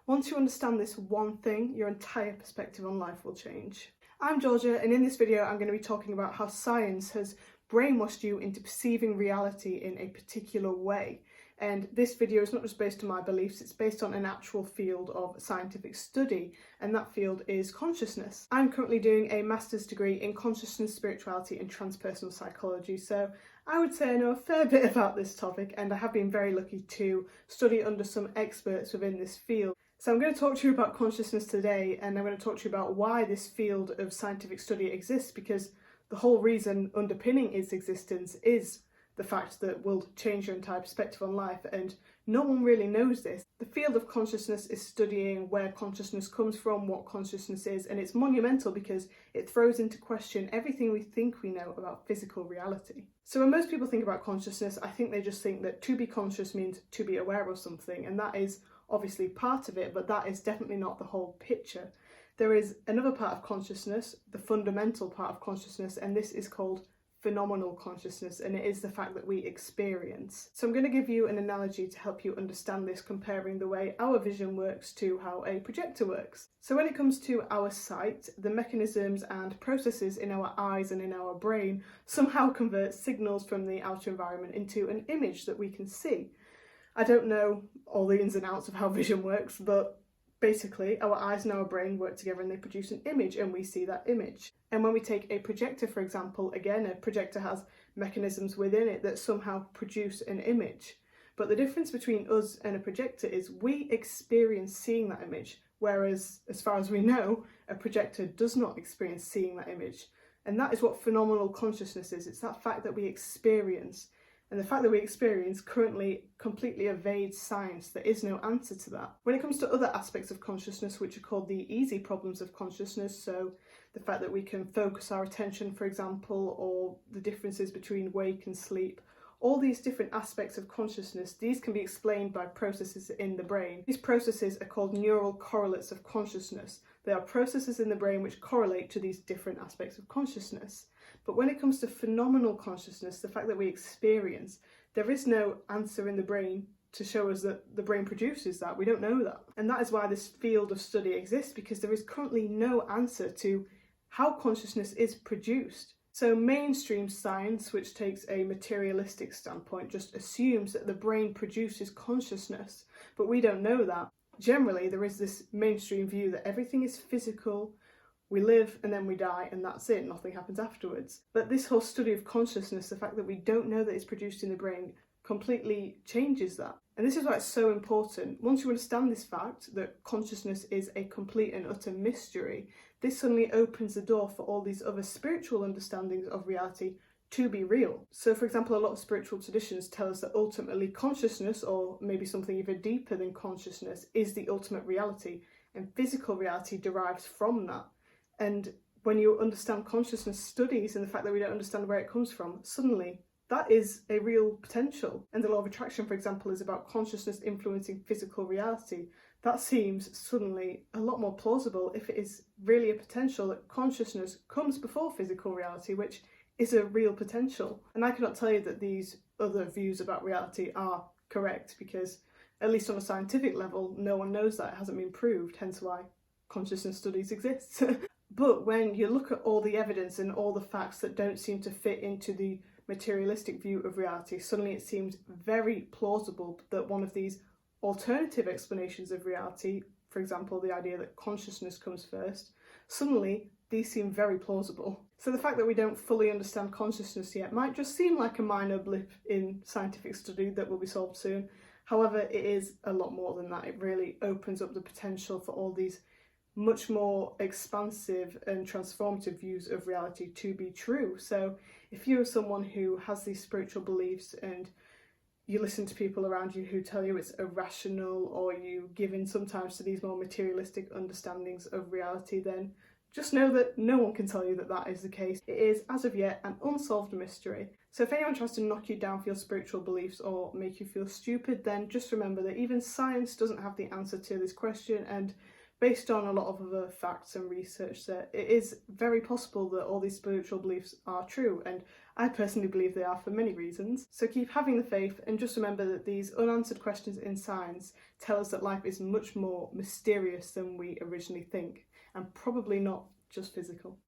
Once you understand this one thing, your entire perspective on life will change. I'm Georgia, and in this video I'm going to be talking about how science has brainwashed you into perceiving reality in a particular way. And this video is not just based on my beliefs, it's based on an actual field of scientific study, and that field is consciousness. I'm currently doing a master's degree in consciousness, spirituality and transpersonal psychology, so I would say I know a fair bit about this topic, and I have been very lucky to study under some experts within this field. So I'm going to talk to you about consciousness today, and I'm going to talk to you about why this field of scientific study exists, because the whole reason underpinning its existence is the fact that will change your entire perspective on life, and no one really knows this. The field of consciousness is studying where consciousness comes from, what consciousness is, and it's monumental because it throws into question everything we think we know about physical reality. So when most people think about consciousness, I think they just think that to be conscious means to be aware of something, and that is obviously part of it, but that is definitely not the whole picture. There is another part of consciousness, the fundamental part of consciousness, and this is called phenomenal consciousness, and it is the fact that we experience. So I'm going to give you an analogy to help you understand this, comparing the way our vision works to how a projector works. So when it comes to our sight, the mechanisms and processes in our eyes and in our brain somehow convert signals from the outer environment into an image that we can see. I don't know all the ins and outs of how vision works, but basically our eyes and our brain work together and they produce an image, and we see that image. And when we take a projector, for example, again, a projector has mechanisms within it that somehow produce an image. But the difference between us and a projector is we experience seeing that image, whereas, as far as we know, a projector does not experience seeing that image. And that is what phenomenal consciousness is. It's that fact that we experience. And the fact that we experience currently completely evades science. There is no answer to that. When it comes to other aspects of consciousness, which are called the easy problems of consciousness, so the fact that we can focus our attention, for example, or the differences between wake and sleep, all these different aspects of consciousness, these can be explained by processes in the brain. These processes are called neural correlates of consciousness. They are processes in the brain which correlate to these different aspects of consciousness. But when it comes to phenomenal consciousness, the fact that we experience, there is no answer in the brain to show us that the brain produces that. We don't know that. And that is why this field of study exists, because there is currently no answer to how consciousness is produced. So mainstream science, which takes a materialistic standpoint, just assumes that the brain produces consciousness, but we don't know that. Generally, there is this mainstream view that everything is physical, we live and then we die and that's it, nothing happens afterwards. But this whole study of consciousness, the fact that we don't know that it's produced in the brain, completely changes that. And this is why it's so important. Once you understand this fact, that consciousness is a complete and utter mystery, this suddenly opens the door for all these other spiritual understandings of reality to be real. So for example, a lot of spiritual traditions tell us that ultimately consciousness, or maybe something even deeper than consciousness, is the ultimate reality, and physical reality derives from that. And when you understand consciousness studies and the fact that we don't understand where it comes from, suddenly that is a real potential. And the law of attraction, for example, is about consciousness influencing physical reality. That seems suddenly a lot more plausible if it is really a potential that consciousness comes before physical reality, which is a real potential. And I cannot tell you that these other views about reality are correct, because at least on a scientific level, no one knows that. It hasn't been proved, hence why consciousness studies exist. But when you look at all the evidence and all the facts that don't seem to fit into the materialistic view of reality, suddenly it seems very plausible that one of these alternative explanations of reality, for example, the idea that consciousness comes first, suddenly these seem very plausible. So the fact that we don't fully understand consciousness yet might just seem like a minor blip in scientific study that will be solved soon. However, it is a lot more than that. It really opens up the potential for all these much more expansive and transformative views of reality to be true. So if you're someone who has these spiritual beliefs and you listen to people around you who tell you it's irrational, or you give in sometimes to these more materialistic understandings of reality, then just know that no one can tell you that that is the case. It is, as of yet, an unsolved mystery. So if anyone tries to knock you down for your spiritual beliefs or make you feel stupid, then just remember that even science doesn't have the answer to this question, and based on a lot of other facts and research, that it is very possible that all these spiritual beliefs are true, and I personally believe they are for many reasons. So keep having the faith, and just remember that these unanswered questions in science tell us that life is much more mysterious than we originally think, and probably not just physical.